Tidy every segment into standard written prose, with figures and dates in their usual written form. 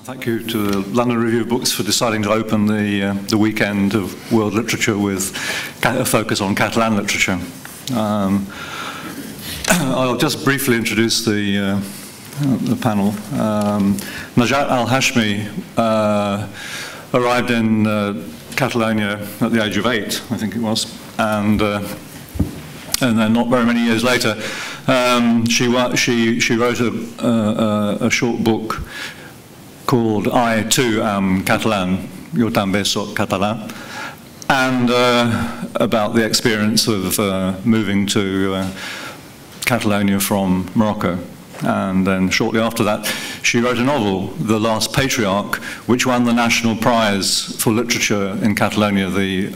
Thank you to the London Review of Books for deciding to open the weekend of world literature with a focus on Catalan literature. I'll just briefly introduce the panel. Najat El Hachmi arrived in Catalonia at the age of 8, I think it was, and then not very many years later, she wrote a short book called I Too Am Catalan, Yo també soc català, and about the experience of moving to Catalonia from Morocco. And then shortly after that, she wrote a novel, The Last Patriarch, which won the National Prize for Literature in Catalonia, the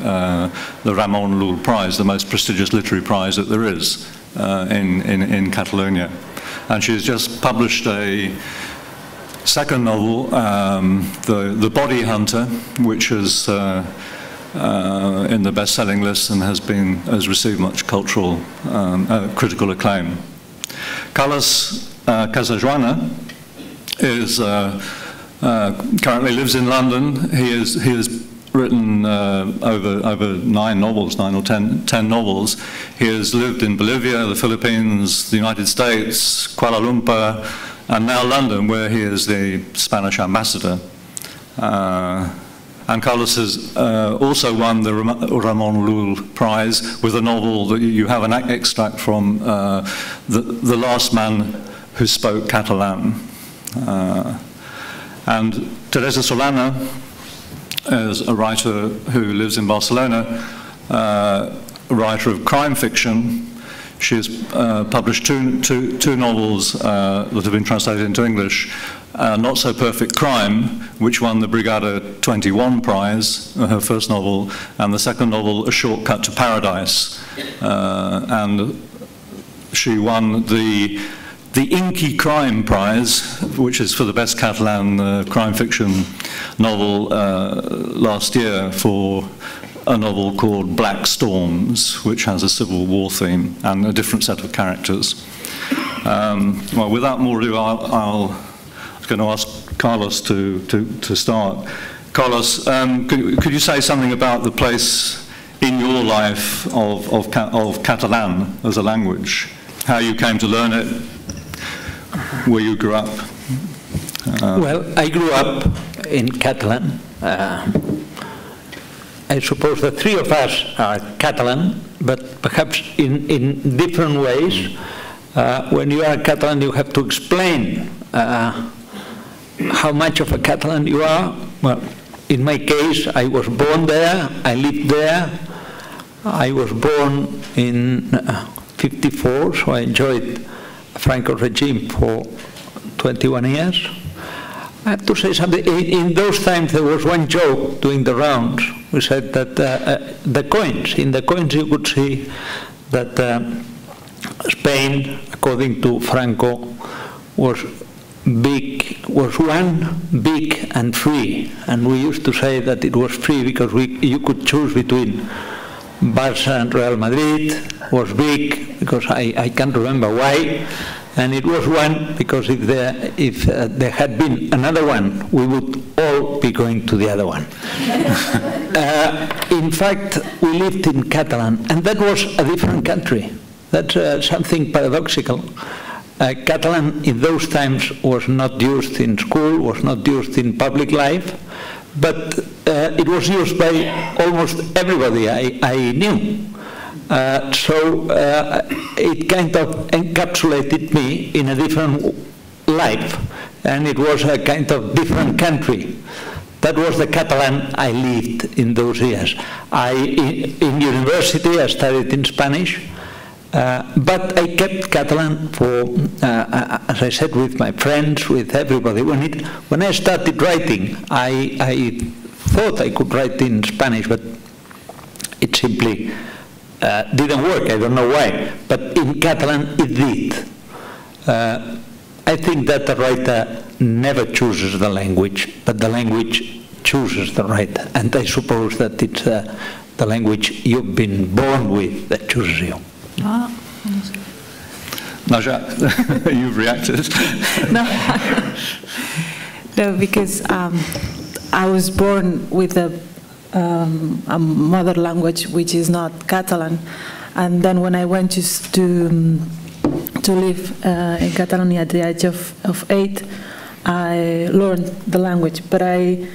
Ramon Llull Prize, the most prestigious literary prize that there is in Catalonia. And she's just published a second novel, The Body Hunter, which is in the best-selling list and has received much cultural, critical acclaim. Carlos Casajuana currently lives in London. He has written over 9 novels, 9 or 10 novels. He has lived in Bolivia, the Philippines, the United States, Kuala Lumpur, and now London, where he is the Spanish ambassador. And Carlos has also won the Ramon Llull Prize with a novel that you have an extract from, The Last Man Who Spoke Catalan. And Teresa Solana is a writer who lives in Barcelona, a writer of crime fiction. She has published two novels that have been translated into English. Not So Perfect Crime, which won the Brigada 21 Prize, her first novel, and the second novel, A Shortcut to Paradise. And she won the Inky Crime Prize, which is for the best Catalan crime fiction novel last year, for a novel called Black Storms, which has a civil war theme and a different set of characters. Well, without more ado, I'm going to ask Carlos to start. Carlos, could you say something about the place in your life of Catalan as a language? How you came to learn it, where you grew up? Well, I grew up in Catalan. I suppose the three of us are Catalan, but perhaps in different ways. When you are Catalan, you have to explain how much of a Catalan you are. Well, in my case, I was born there, I lived there. I was born in '54, so I enjoyed the Franco regime for 21 years. I have to say something. In those times, there was one joke doing the rounds. We said that in the coins you could see that Spain, according to Franco, was one, big, and free. And we used to say that it was free because you could choose between Barça and Real Madrid. Was big because I can't remember why. And it was one because if there had been another one, we would all be going to the other one. In fact, we lived in Catalan, and that was a different country. That's something paradoxical. Catalan in those times was not used in school, was not used in public life, but it was used by almost everybody I knew. So it kind of encapsulated me in a different life, and it was a kind of different country. That was the Catalan I lived in those years. In university, I studied in Spanish, but I kept Catalan for, as I said, with my friends, with everybody. When I started writing, I thought I could write in Spanish, but it simply didn't work. I don't know why, but in Catalan it did. I think that the writer never chooses the language, but the language chooses the writer. And I suppose that it's the language you've been born with that chooses you. Najat, you've reacted. No. No, because I was born with a mother language which is not Catalan, and then when I went to live in Catalonia at the age of 8, I learned the language, but I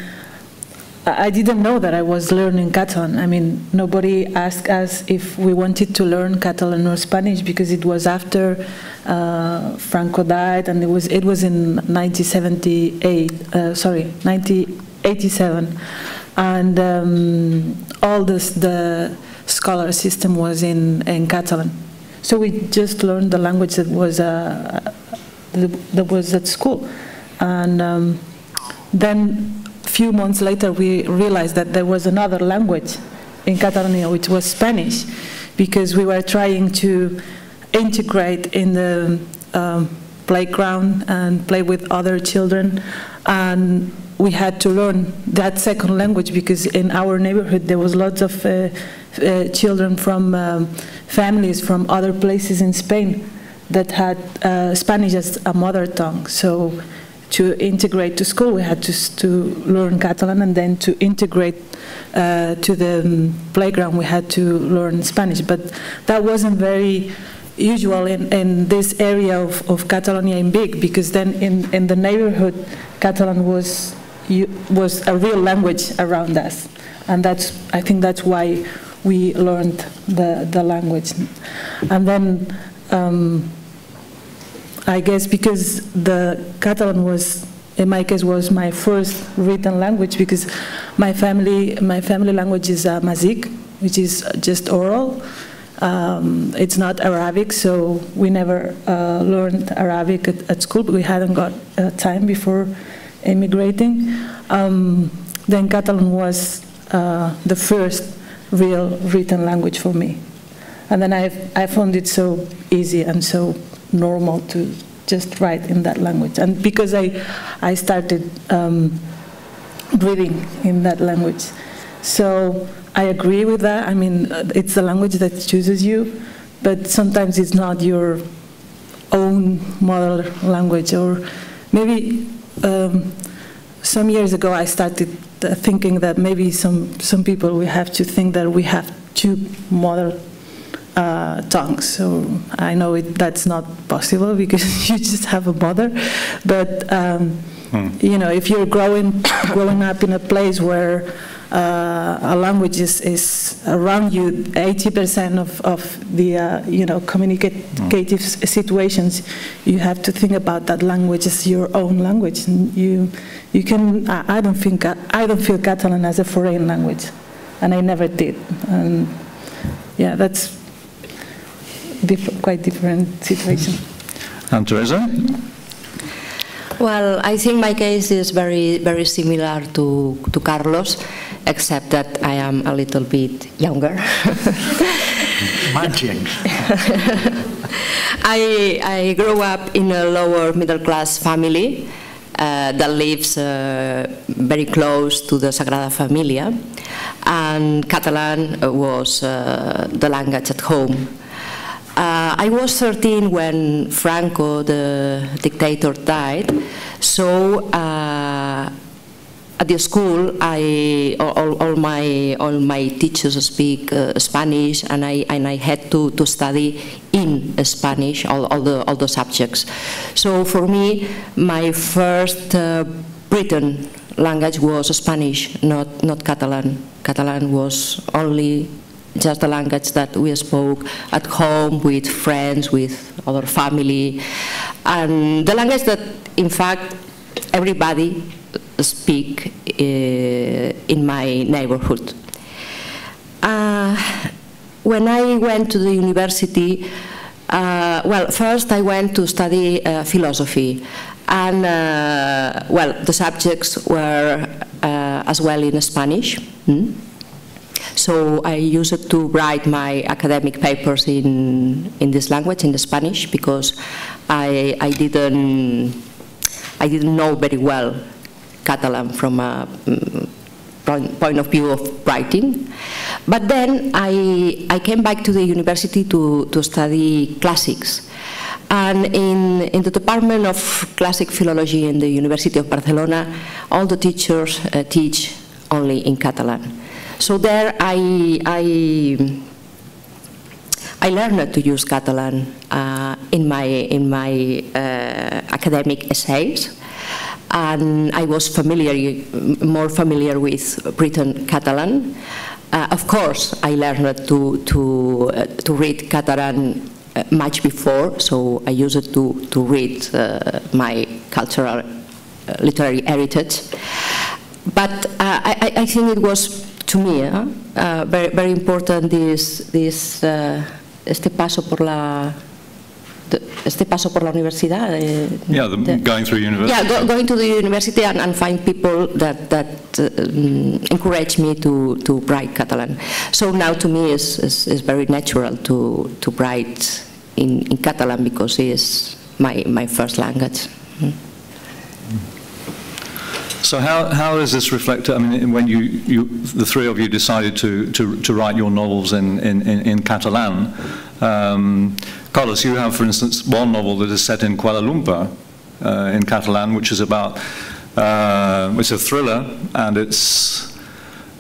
didn't know that I was learning Catalan. I mean, nobody asked us if we wanted to learn Catalan or Spanish, because it was after Franco died, and it was in 1987, and all the scholar system was in Catalan. So we just learned the language that was at school, and then a few months later we realized that there was another language in Catalonia, which was Spanish, because we were trying to integrate in the playground and play with other children, and we had to learn that second language, because in our neighborhood there was lots of children from families from other places in Spain that had Spanish as a mother tongue. So to integrate to school, we had to learn Catalan, and then to integrate to the playground, we had to learn Spanish. But that wasn't very usual in this area of Catalonia in big, because then in the neighborhood, Catalan was a real language around us, and I think that's why we learned the language. And then I guess because the Catalan was, in my case, was my first written language, because my family language is Amazic, which is just oral. It's not Arabic, so we never learned Arabic at school, but we hadn't got time before immigrating. Then Catalan was the first real written language for me. And then I found it so easy and so normal to just write in that language. And because I started reading in that language. So I agree with that. I mean, it's the language that chooses you, but sometimes it's not your own mother language. Or maybe some years ago I started thinking that maybe some people, we have to think that we have two mother tongues. So I know that's not possible, because you just have a mother. But you know, if you're growing up in a place where a language is around you, 80% of the you know, communicative situations, you have to think about that language as your own language. And you can. I don't feel Catalan as a foreign language, and I never did. And yeah, that's quite different situation. And Teresa? Well, I think my case is very, very similar to Carlos, except that I am a little bit younger. Magic. I grew up in a lower middle class family that lives very close to the Sagrada Familia, and Catalan was the language at home. I was 13 when Franco, the dictator, died, so at the school, all my teachers speak Spanish, and I had to study in Spanish all the subjects. So for me, my first written language was Spanish, not Catalan. Catalan was only just the language that we spoke at home with friends, with our family, and the language that, in fact, everybody speak in my neighborhood. When I went to the university, well, first I went to study philosophy, and well, the subjects were as well in Spanish. So I used to write my academic papers in this language, in the Spanish, because I didn't know very well Catalan from a point of view of writing. But then I came back to the university to study classics. And in the Department of Classic Philology in the University of Barcelona, all the teachers teach only in Catalan. So there I learned to use Catalan in my academic essays, and I was more familiar with written Catalan. Of course, I learned to read Catalan much before, so I used it to read my cultural literary heritage. But I think it was, to me, very, very important este paso por la universidad. Going through university. Yeah, going to the university and find people that encourage me to write Catalan. So now to me it's very natural to write in Catalan because it is my first language. So how is this reflected? I mean, when the three of you decided to write your novels in Catalan, Carlos, you have, for instance, one novel that is set in Kuala Lumpur in Catalan, which is about it's a thriller, and it's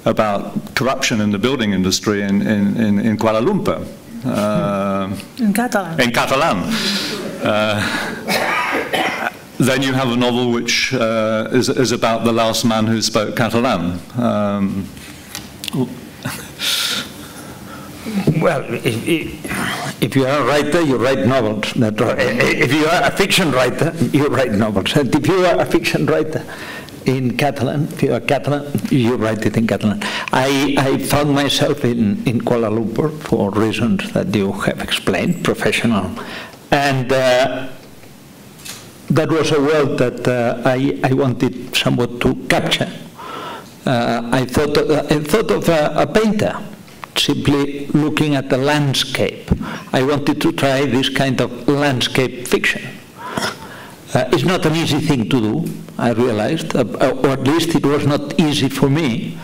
about corruption in the building industry in Kuala Lumpur. In Catalan. In Catalan. Then you have a novel which is about the last man who spoke Catalan. Well, if you are a writer, you write novels. If you are a fiction writer, you write novels. And if you are a fiction writer in Catalan, if you are Catalan, you write it in Catalan. I found myself in Kuala Lumpur for reasons that you have explained, professional. And that was a world that I wanted somewhat to capture. I thought of a painter simply looking at the landscape. I wanted to try this kind of landscape fiction. It's not an easy thing to do, I realized, or at least it was not easy for me.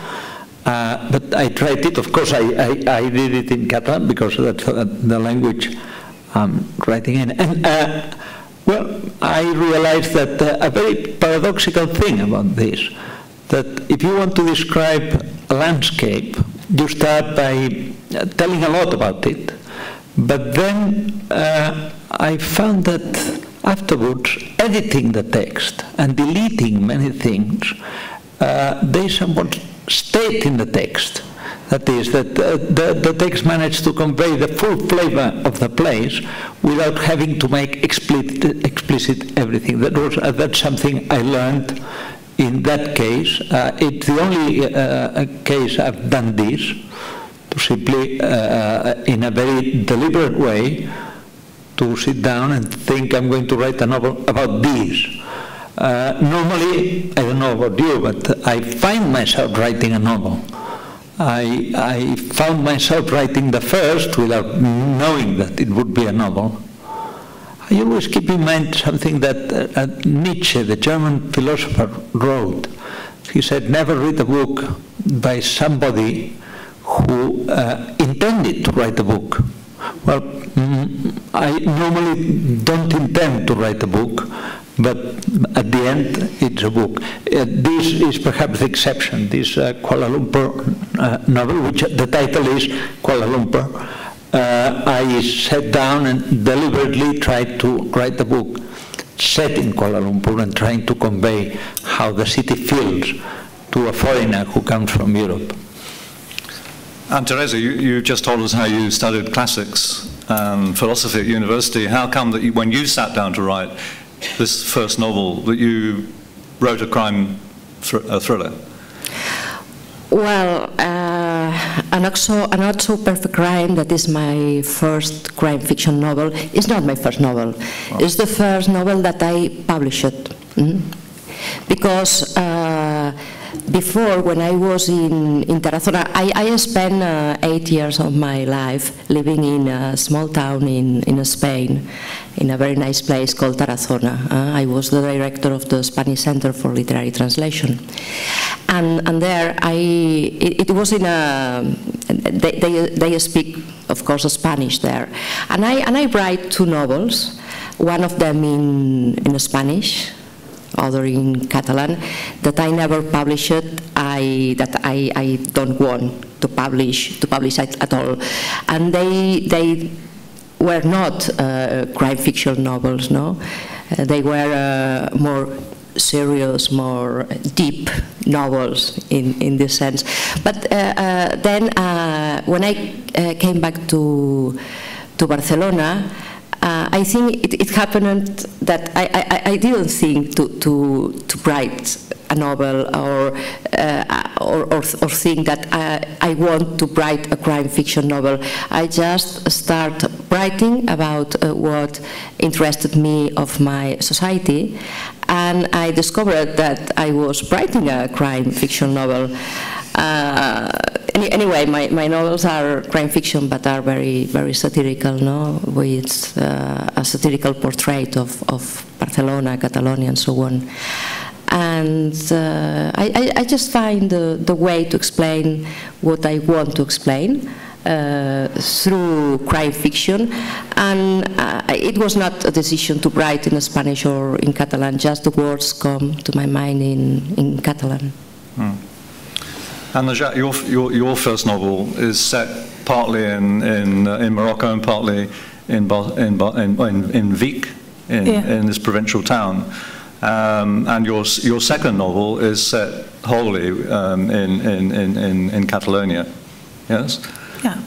But I tried it. Of course, I did it in Catalan because that's the language I'm writing in. And well, I realized that a very paradoxical thing about this, that if you want to describe a landscape, you start by telling a lot about it, but then I found that afterwards, editing the text and deleting many things, they somewhat stayed in the text. That is, that the text managed to convey the full flavor of the place without having to make explicit everything. That's something I learned in that case. It's the only case I've done this, to simply, in a very deliberate way, to sit down and think I'm going to write a novel about this. Normally, I don't know about you, but I find myself writing a novel. I found myself writing the first without knowing that it would be a novel. I always keep in mind something that Nietzsche, the German philosopher, wrote. He said, never read a book by somebody who intended to write a book. Well, I normally don't intend to write a book, but at the end, it's a book. This is perhaps the exception. This Kuala Lumpur novel, which the title is Kuala Lumpur, I sat down and deliberately tried to write a book set in Kuala Lumpur and trying to convey how the city feels to a foreigner who comes from Europe. And Teresa, you just told us how you studied classics and philosophy at university. How come that when you sat down to write this first novel, that you wrote a crime thriller? Well, a not so perfect crime, that is my first crime fiction novel. It's not my first novel. Oh. It's the first novel that I published. Because before, when I was in Tarazona, I spent 8 years of my life living in a small town in Spain, in a very nice place called Tarazona. I was the director of the Spanish Center for Literary Translation. And there, it was in a, they speak, of course, Spanish there. And I write 2 novels. one of them in Spanish, other in Catalan, that I never published, that I don't want to publish at all. And they were not crime fiction novels, no? They were more serious, more deep novels in this sense. But then when I came back to Barcelona, I think it happened that I didn't think to write a novel or think that I want to write a crime fiction novel. I just start writing about what interested me of my society, and I discovered that I was writing a crime fiction novel. Anyway, my novels are crime fiction, but are very, very satirical, no? With a satirical portrait of Barcelona, Catalonia, and so on. And I just find the way to explain what I want to explain through crime fiction, and it was not a decision to write in Spanish or in Catalan, just the words come to my mind in Catalan. Hmm. And Najat, your first novel is set partly in Morocco and partly in Vic, in this provincial town. And your second novel is set wholly in Catalonia, yes? Yeah.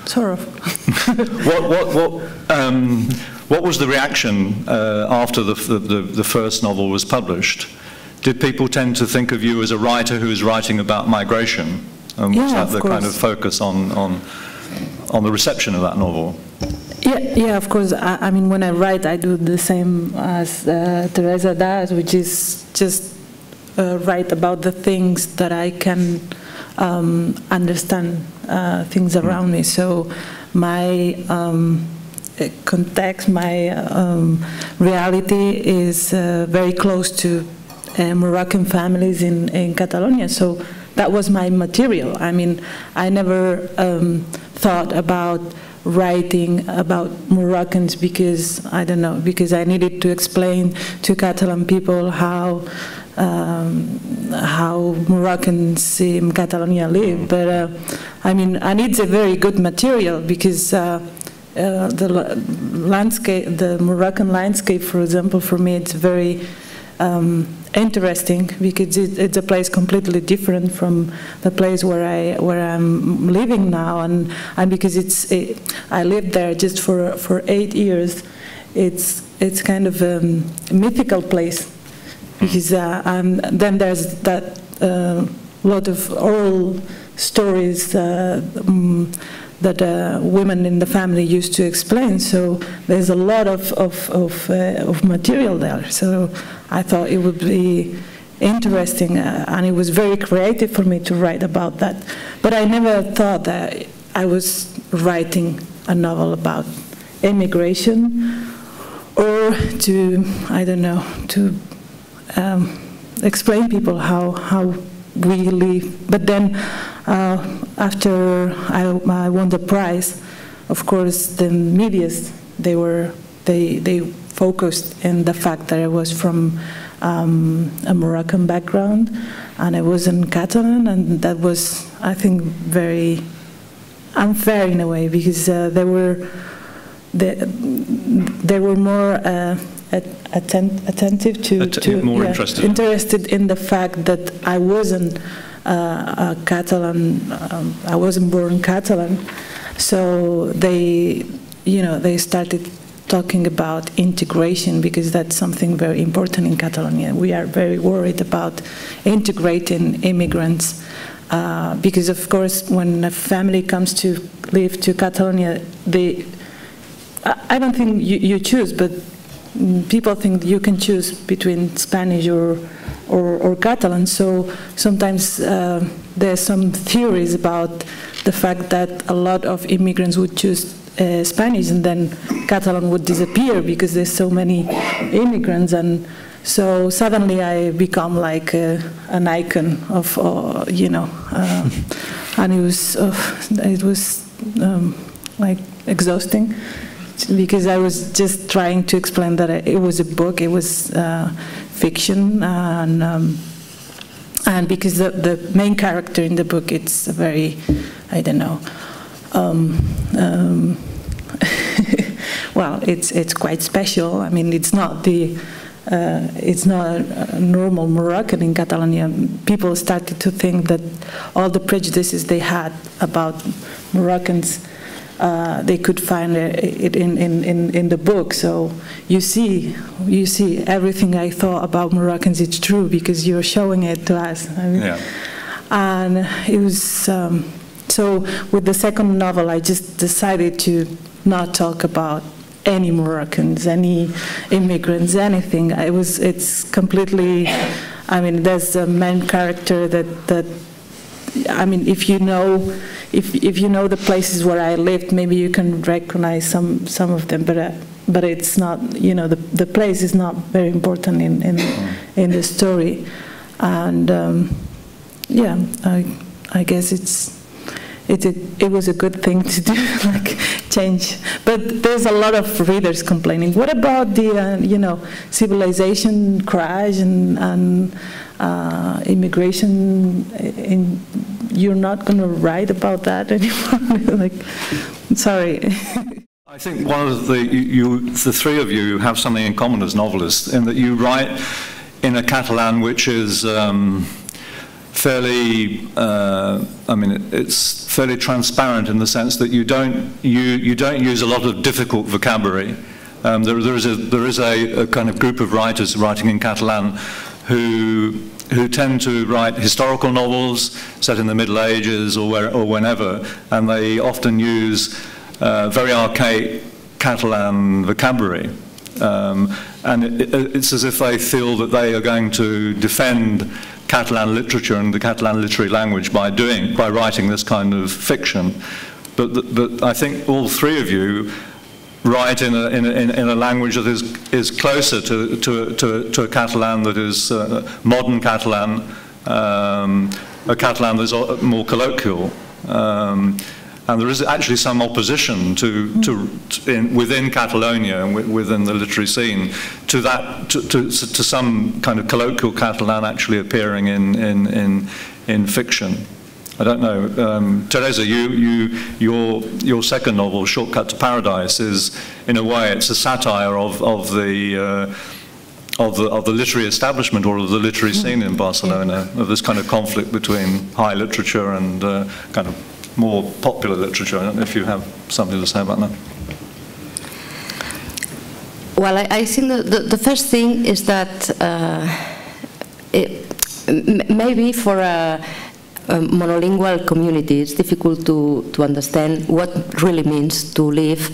Sort of. What was the reaction after the first novel was published? Did people tend to think of you as a writer who is writing about migration? Was that the kind of focus on the reception of that novel? Yeah, of course. I mean, when I write, I do the same as Teresa does, which is just write about the things that I can understand, things around me. So my context, my reality is very close to Moroccan families in Catalonia. So that was my material. I mean, I never thought about writing about Moroccans because, I don't know, because I needed to explain to Catalan people how Moroccans in Catalonia live. But I mean, and it's a very good material because the landscape, the Moroccan landscape, for example, for me, it's very interesting because it's a place completely different from the place where I'm living now, and because I lived there just for 8 years. It's kind of a mythical place because then there's that lot of oral stories that women in the family used to explain. So there's a lot of material there. So I thought it would be interesting, and it was very creative for me to write about that. But I never thought that I was writing a novel about immigration or to, I don't know, to explain people how we live. But then after I won the prize, of course the medias, they focused in the fact that I was from a Moroccan background and I was in Catalan, and that was, I think, very unfair in a way because they were more attentive to more interested in the fact that I wasn't a Catalan, I wasn't born Catalan, so they started talking about integration because that's something very important in Catalonia. We are very worried about integrating immigrants because, of course, when a family comes to live to Catalonia, I don't think you choose, but people think you can choose between Spanish or Catalan. So sometimes there's some theories about the fact that a lot of immigrants would choose Spanish and then Catalan would disappear because there's so many immigrants, and so suddenly I become like an icon of and it was like exhausting because I was just trying to explain that it was a book, it was fiction, and because the main character in the book, it's a very, I don't know, well, it's quite special. I mean, it's not a normal Moroccan in Catalonia. People started to think that all the prejudices they had about Moroccans, they could find it in the book. So you see everything I thought about Moroccans, it's true because you're showing it to us. I mean, yeah. And it was so with the second novel, I just decided to not talk about any Moroccans, any immigrants, anything. It's completely, I mean, there's a main character that I mean, if you know the places where I lived, maybe you can recognize some of them, but it's not, you know, the place is not very important in the story, and yeah, I guess it was a good thing to do, like change. But there's a lot of readers complaining. What about the you know, civilization crash and immigration? You're not going to write about that anymore? Like, sorry. I think one of the three of you have something in common as novelists, in that you write in a Catalan which is fairly, I mean, it's fairly transparent in the sense that you don't use a lot of difficult vocabulary. There is a kind of group of writers writing in Catalan who tend to write historical novels set in the Middle Ages or whenever, and they often use very archaic Catalan vocabulary. And it's as if they feel that they are going to defend Catalan literature and the Catalan literary language by writing this kind of fiction. But I think all three of you write in a language that is closer to a Catalan that is modern Catalan, a Catalan that is more colloquial. And there is actually some opposition within Catalonia and within the literary scene to some kind of colloquial Catalan actually appearing in fiction. I don't know, Teresa. Your second novel, Shortcut to Paradise, is in a way it's a satire of the literary establishment or of the literary scene in Barcelona, of this kind of conflict between high literature and kind of more popular literature. I don't know if you have something to say about that. Well, I think the first thing is that maybe for a monolingual community it's difficult to understand what really means to live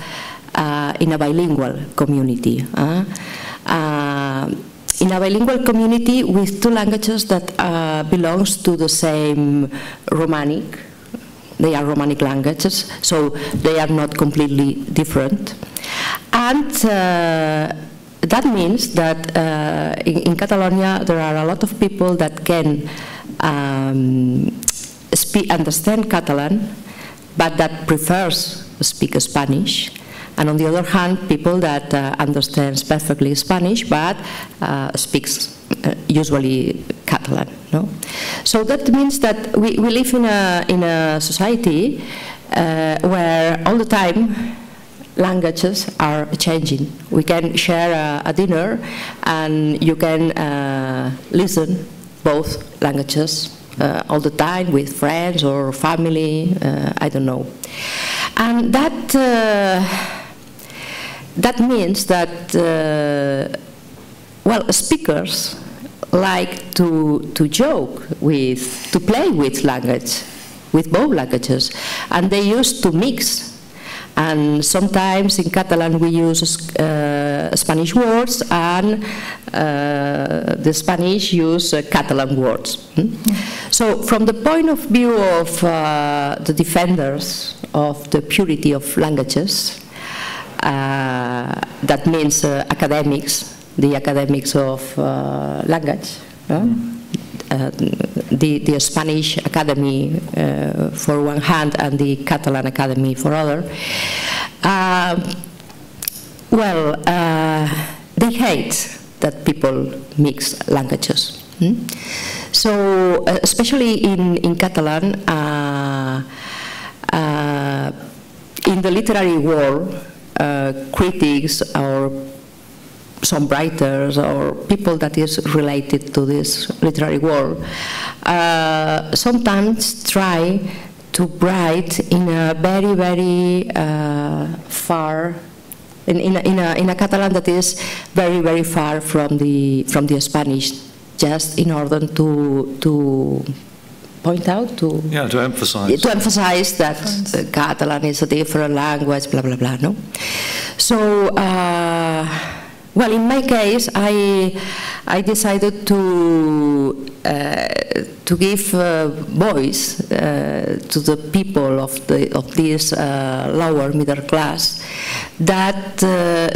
in a bilingual community. In a bilingual community with two languages that belongs to the same Romanic. They are Romanic languages, so they are not completely different. And that means that in Catalonia there are a lot of people that can understand Catalan, but that prefers to speak Spanish. And on the other hand, people that understands perfectly Spanish, but speaks usually Catalan. No? So that means that we live in a society where all the time languages are changing. We can share a dinner and you can listen both languages all the time with friends or family, I don't know. And that means that well, speakers like to joke with, to play with language, with both languages, and they used to mix. And sometimes in Catalan we use Spanish words, and the Spanish use Catalan words. So from the point of view of the defenders of the purity of languages, that means academics, the academics of language, the Spanish Academy for one hand and the Catalan Academy for other. Well, they hate that people mix languages. So, especially in Catalan, in the literary world, critics or some writers or people that is related to this literary world sometimes try to write in a very, very far, in a Catalan that is very, very far from the Spanish, just in order to point out, to emphasize that Catalan is a different language, blah blah blah. No, so well, in my case, I decided to give voice to the people of this lower middle class that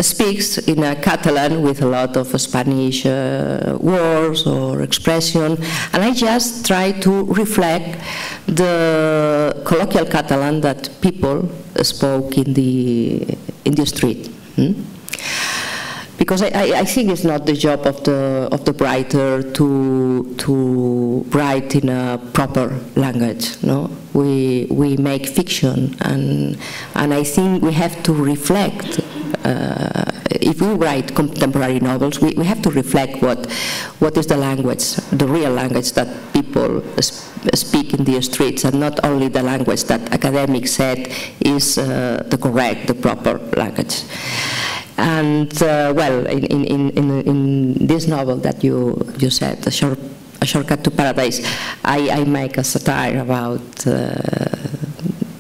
speaks in a Catalan with a lot of Spanish words or expression, and I just try to reflect the colloquial Catalan that people spoke in the street. Because I think it's not the job of the writer to write in a proper language. No, we make fiction, and I think we have to reflect. If we write contemporary novels, we have to reflect what is the language, the real language that people speak in the streets, and not only the language that academics said is the correct, the proper language. And well, in this novel that you said, A Shortcut to Paradise, I make a satire about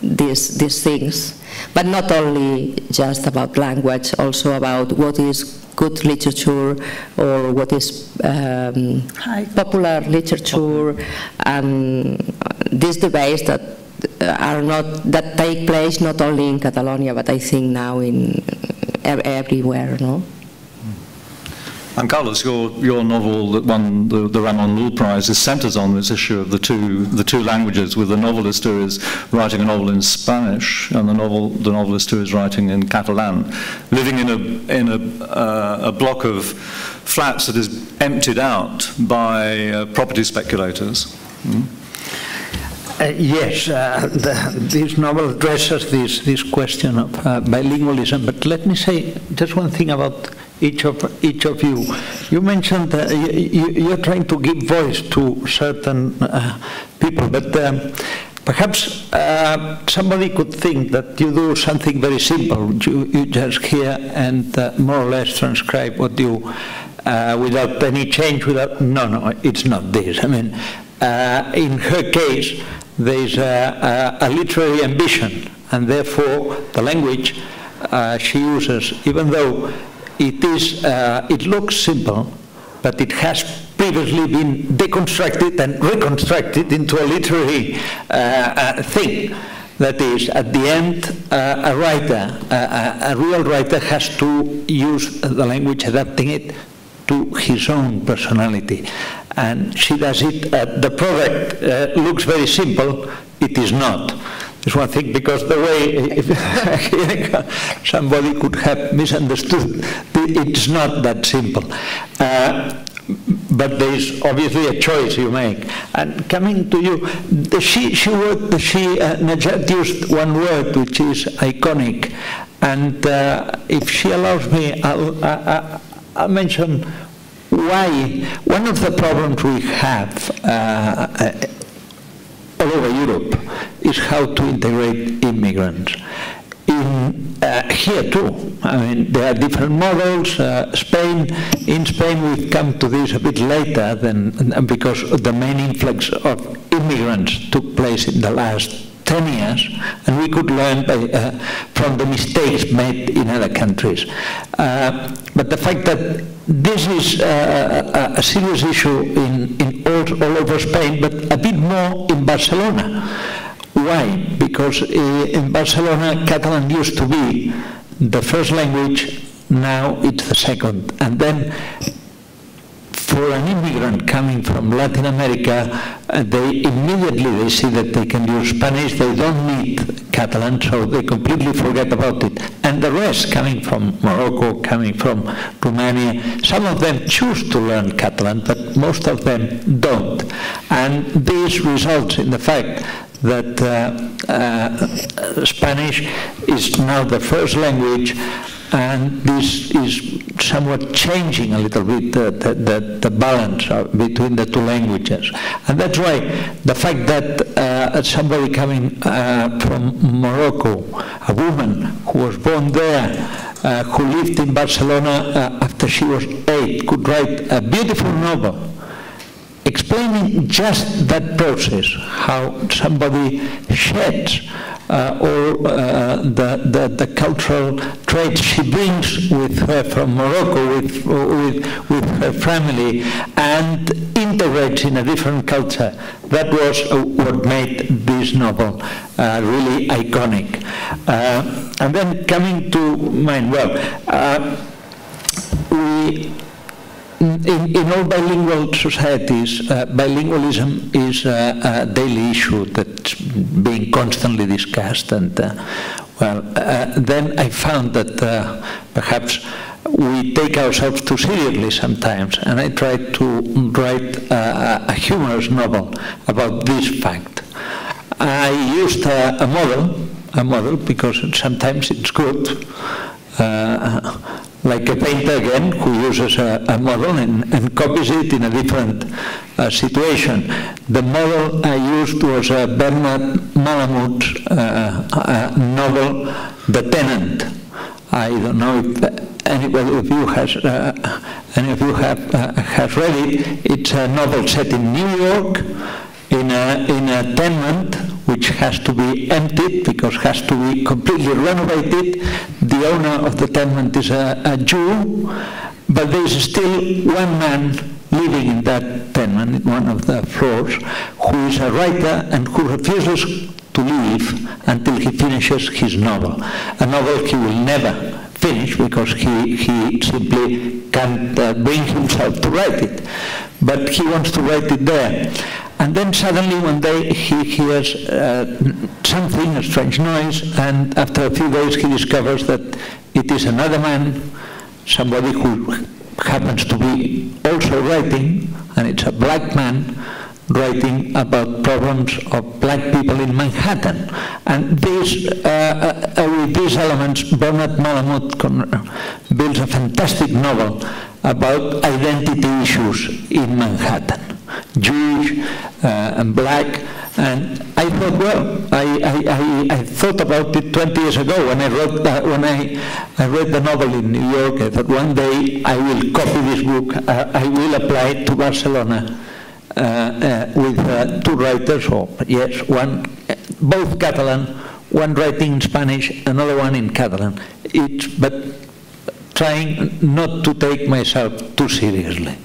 these things, but not only just about language, also about what is good literature or what is popular literature, and these debates that take place not only in Catalonia, but I think now in everywhere, no? And Carlos, your novel that won the Ramon Llull Prize centres on this issue of the two languages, with the novelist who is writing a novel in Spanish and the novelist who is writing in Catalan, living in a block of flats that is emptied out by property speculators. Yes, this novel addresses this question of bilingualism, but let me say just one thing about each of you. You mentioned you're trying to give voice to certain people, but perhaps somebody could think that you do something very simple. You just hear and more or less transcribe what you, without any change, no, it's not this. I mean, in her case, there is a literary ambition, and therefore the language she uses, even though it looks simple, but it has previously been deconstructed and reconstructed into a literary thing. That is, at the end, a writer, a real writer, has to use the language, adapting it to his own personality. And she does it. The product looks very simple. It is not. It's one thing, because the way somebody could have misunderstood, it's not that simple. But there is obviously a choice you make. And coming to you, Najat used one word which is iconic. And if she allows me, I'll mention why. One of the problems we have all over Europe is how to integrate immigrants. Here too, I mean, there are different models. In Spain we've come to this a bit later because the main influx of immigrants took place in the last 10 years, and we could learn from the mistakes made in other countries. But the fact that this is a serious issue all over Spain, but a bit more in Barcelona. Why? Because in Barcelona, Catalan used to be the first language, now it's the second. And then for an immigrant coming from Latin America, they immediately see that they can use Spanish. They don't need Catalan, so they completely forget about it. And the rest, coming from Morocco, coming from Romania, some of them choose to learn Catalan, but most of them don't. And this results in the fact that Spanish is now the first language, and this is somewhat changing a little bit the balance between the two languages. And that's why the fact that somebody coming from Morocco, a woman who was born there, who lived in Barcelona after she was 8, could write a beautiful novel explaining just that process, how somebody sheds all the cultural traits she brings with her from Morocco, with her family, and integrates in a different culture. That was what made this novel really iconic. And then coming to mine, well, in all bilingual societies, bilingualism is a daily issue that's being constantly discussed, and then I found that perhaps we take ourselves too seriously sometimes, and I tried to write a humorous novel about this fact. I used a model because sometimes it's good, like a painter again, who uses a model and copies it in a different situation. The model I used was Bernard Malamud's novel, The Tenant. I don't know if anybody of you has read it. It's a novel set in New York, in a tenement which has to be emptied because it has to be completely renovated. The owner of the tenement is a Jew, but there is still one man living in that tenement, in one of the floors, who is a writer and who refuses to leave until he finishes his novel. A novel he will never finish because he simply can't bring himself to write it. But he wants to write it there. And then suddenly one day he hears something, a strange noise, and after a few days he discovers that it is another man, somebody who happens to be also writing, and it's a black man writing about problems of black people in Manhattan. And with these elements, Bernard Malamud builds a fantastic novel about identity issues in Manhattan. Jewish and black, and I thought, well, I thought about it 20 years ago when I read the novel in New York. I thought one day I will copy this book, I will apply it to Barcelona with two writers, or yes, both Catalan, one writing in Spanish, another one in Catalan. But trying not to take myself too seriously.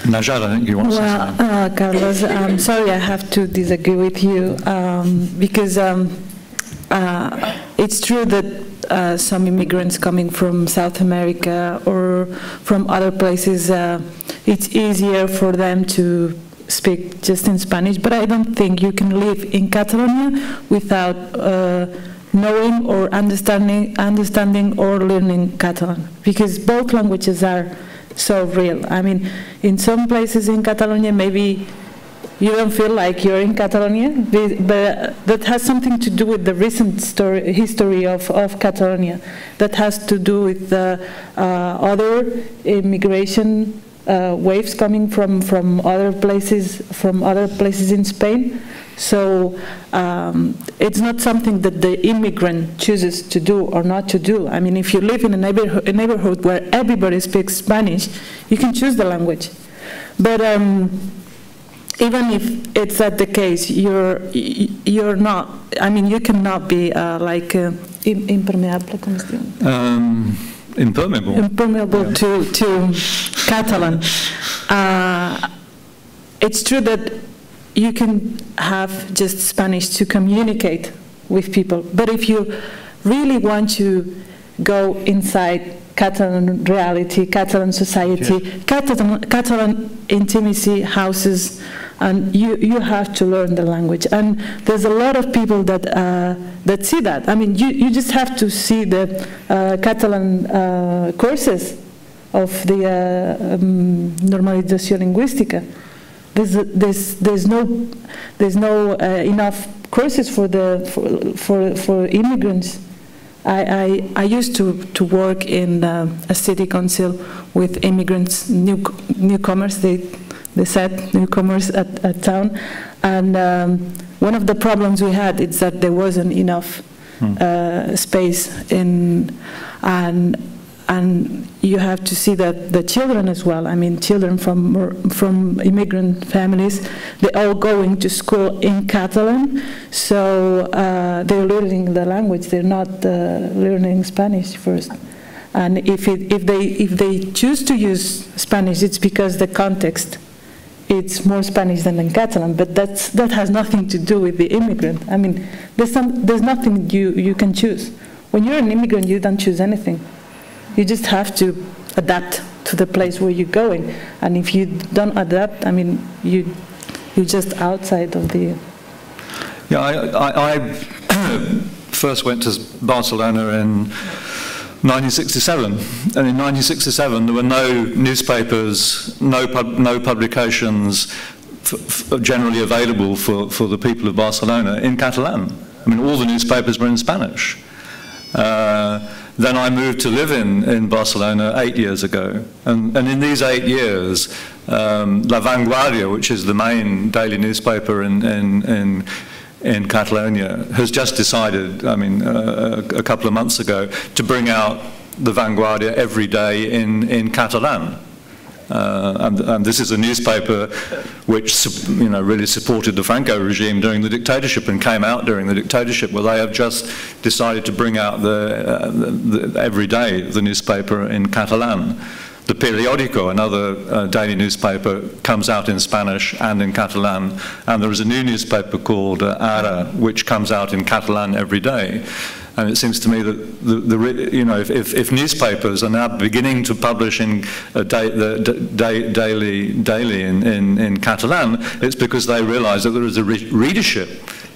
Najat, I think you want to say something. Carlos, I'm sorry I have to disagree with you because it's true that some immigrants coming from South America or from other places, it's easier for them to speak just in Spanish, but I don't think you can live in Catalonia without knowing or understanding or learning Catalan, because both languages are so real. I mean, in some places in Catalonia, maybe you don't feel like you're in Catalonia, but that has something to do with the recent history of Catalonia. That has to do with the other immigration waves coming from other places in Spain. So it's not something that the immigrant chooses to do or not to do. I mean, if you live in a neighborhood where everybody speaks Spanish, you can choose the language. But even if it's not the case, you're not. I mean, you cannot be like impermeable. Impermeable to Catalan. It's true that you can have just Spanish to communicate with people, but if you really want to go inside Catalan reality, Catalan society, yes. Catalan intimacy houses and you have to learn the language. And there's a lot of people that see that. I mean, you just have to see the Catalan courses of the normalización lingüística. There's no enough courses for immigrants. I used to work in a city council with immigrants, newcomers. They said newcomers at town, and one of the problems we had is that there wasn't enough space and you have to see that the children as well. I mean, children from immigrant families, they're all going to school in Catalan, so they're learning the language. They're not learning Spanish first. And if they choose to use Spanish, it's because the context, it's more Spanish than in Catalan. But that has nothing to do with the immigrant. I mean, there's nothing you can choose. When you're an immigrant, you don't choose anything. You just have to adapt to the place where you're going, and if you don't adapt, I mean, you're just outside of the. Yeah, I first went to Barcelona in 1967, and in 1967 there were no newspapers, no publications generally available for the people of Barcelona in Catalan. I mean, all the newspapers were in Spanish. Then I moved to live in Barcelona 8 years ago, and in these 8 years, La Vanguardia, which is the main daily newspaper in Catalonia, has just decided, I mean, a couple of months ago, to bring out the Vanguardia every day in Catalan. And this is a newspaper which, you know, really supported the Franco regime during the dictatorship and came out during the dictatorship, where they have just decided to bring out every day the newspaper in Catalan. The Periódico, another daily newspaper, comes out in Spanish and in Catalan, and there is a new newspaper called Ara, which comes out in Catalan every day. And it seems to me that you know, if newspapers are now beginning to publish in daily in Catalan, it's because they realise that there is a readership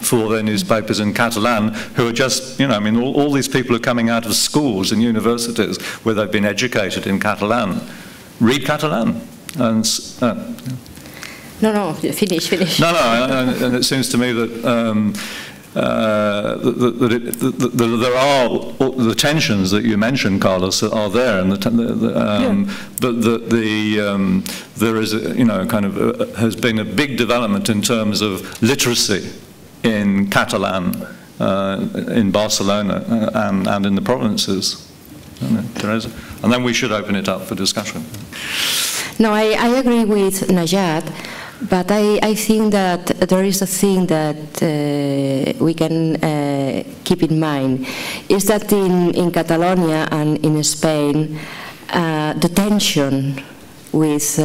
for their newspapers in Catalan who are just, you know, I mean, all these people are coming out of schools and universities where they've been educated in Catalan. Read Catalan. And, No, finish. No, and it seems to me that there are the tensions that you mentioned, Carlos, are there, and there is, you know, kind of has been a big development in terms of literacy in Catalan in Barcelona and in the provinces. Teresa, and then we should open it up for discussion. No, I agree with Najat. But I think that there is a thing that we can keep in mind, is that in Catalonia and in Spain, the tension with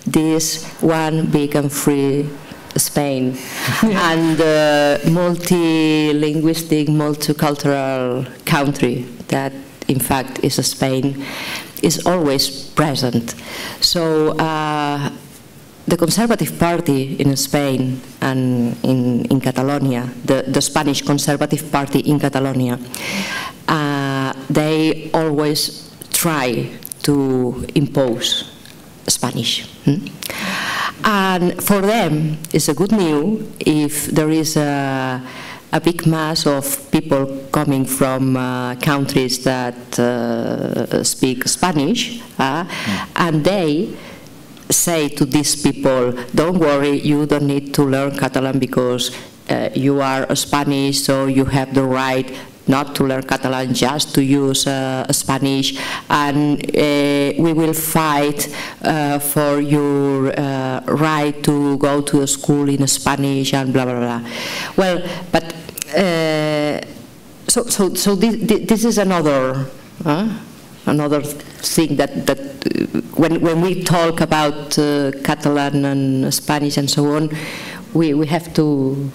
this one big and free Spain and the multilinguistic, multicultural country that in fact is Spain is always present. So the Conservative Party in Spain and in Catalonia, the Spanish Conservative Party in Catalonia, they always try to impose Spanish. And for them, it's a good news if there is a big mass of people coming from countries that speak Spanish, and they say to these people, don't worry, you don't need to learn Catalan because you are Spanish, so you have the right not to learn Catalan, just to use Spanish, and we will fight for your right to go to a school in Spanish and blah, blah, blah. Well, but so this is another thing that when we talk about Catalan and Spanish and so on, we have to.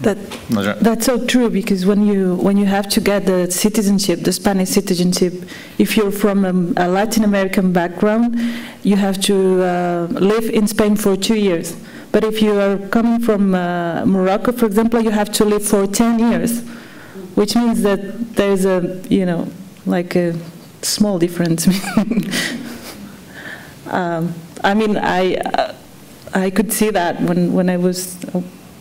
That's so true, because when you have to get the citizenship, the Spanish citizenship, if you're from a Latin American background, you have to live in Spain for 2 years. But if you are coming from Morocco, for example, you have to live for 10 years, which means that there's a, you know, like a small difference. I mean, I could see that when I was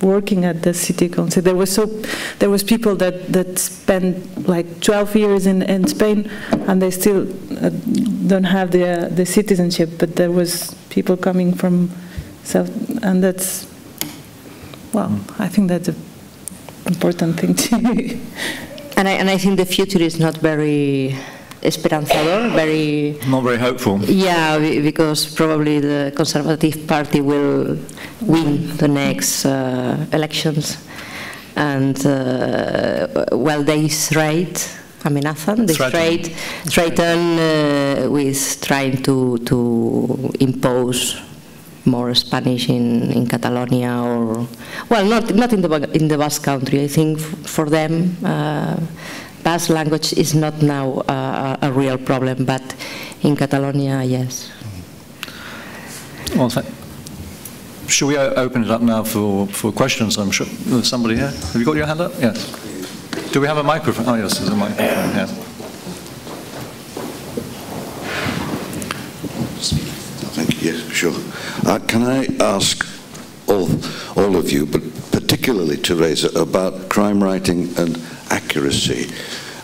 working at the city council. There was people that spent like 12 years in Spain, and they still don't have the citizenship. But there was people coming from South, and that's, well, I think that's an important thing too. And I think the future is not very esperanzador, not very hopeful. Yeah, because probably the Conservative Party will win the next elections, and well, they threaten with trying to impose more Spanish in Catalonia, or well, not in the Basque Country. I think for them, Basque language is not now a real problem, but in Catalonia, yes. Well, should we open it up now for questions? I'm sure there's somebody here. Have you got your hand up? Yes. Do we have a microphone? Oh, yes, there's a microphone. Yes. Thank you. Yes, sure. Can I ask all of you, but particularly Teresa, about crime writing and accuracy?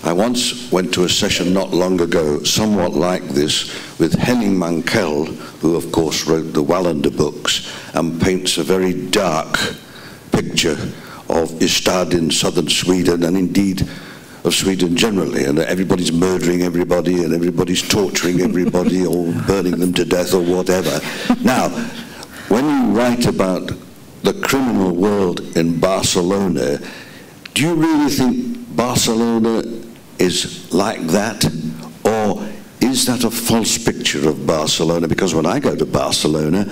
I once went to a session not long ago, somewhat like this, with Henning Mankell, who of course wrote the Wallander books and paints a very dark picture of Ystad in southern Sweden, and indeed of Sweden generally, and everybody's murdering everybody and everybody's torturing everybody or burning them to death or whatever. Now, when you write about the criminal world in Barcelona, do you really think Barcelona is like that, or is that a false picture of Barcelona? Because when I go to Barcelona,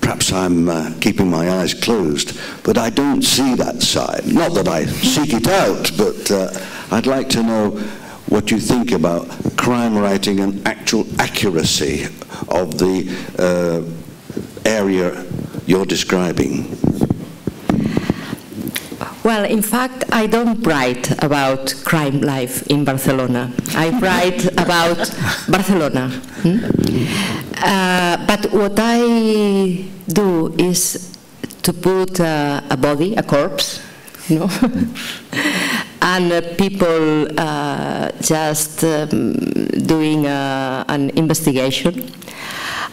perhaps I'm keeping my eyes closed, but I don't see that side. Not that I seek it out, but I'd like to know what you think about crime writing and actual accuracy of the area you're describing. Well, in fact, I don't write about crime life in Barcelona. I write about Barcelona. But what I do is to put a body, a corpse, you know, and people just doing an investigation,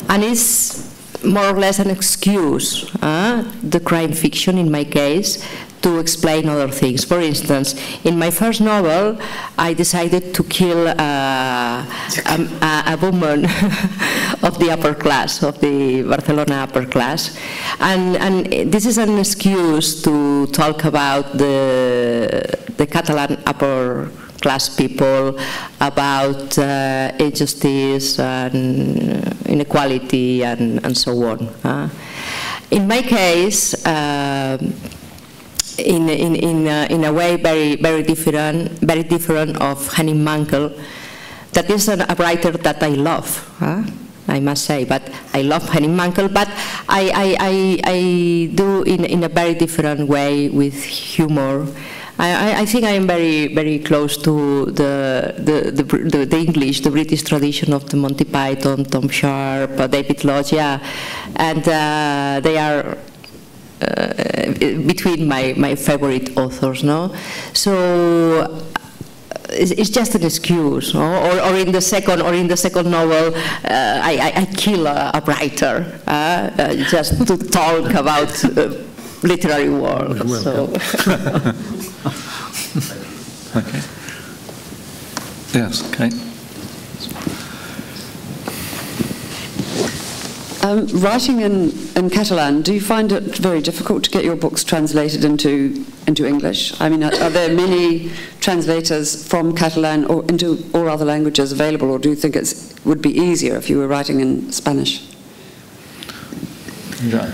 and it's more or less an excuse, the crime fiction in my case, to explain other things. For instance, in my first novel, I decided to kill a woman of the upper class, of the Barcelona upper class. And this is an excuse to talk about the Catalan upper class people, about injustice and inequality and so on. In my case, in a way very different of Henning Mankell, that is a writer that I love, I must say, but I love Henning Mankell, but I do in a very different way, with humor. I think I am very close to the English, the British tradition of the Monty Python, Tom Sharp, David Lodge, yeah, and they are between my favorite authors, no? So it's just an excuse, no? Or in the second novel, I kill a writer just to talk about literary work. So. Okay. Yes. Okay. Writing in Catalan, do you find it very difficult to get your books translated into English? I mean, are there many translators from Catalan or into all other languages available, or do you think it would be easier if you were writing in Spanish? Yeah.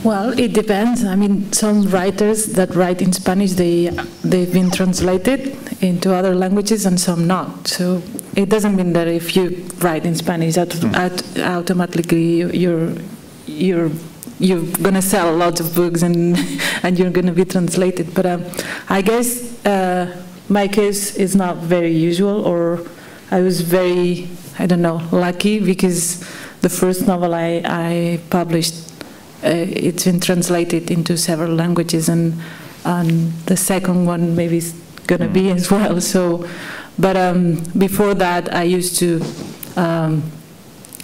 Well, it depends. I mean, some writers that write in Spanish, they've been translated into other languages, and some not. So it doesn't mean that if you write in Spanish, automatically you're you're going to sell a lot of books and you're going to be translated. But I guess my case is not very usual, or I was very, I don't know, lucky, because the first novel I published, it's been translated into several languages, and the second one maybe is going to be as well. So, but before that, I used to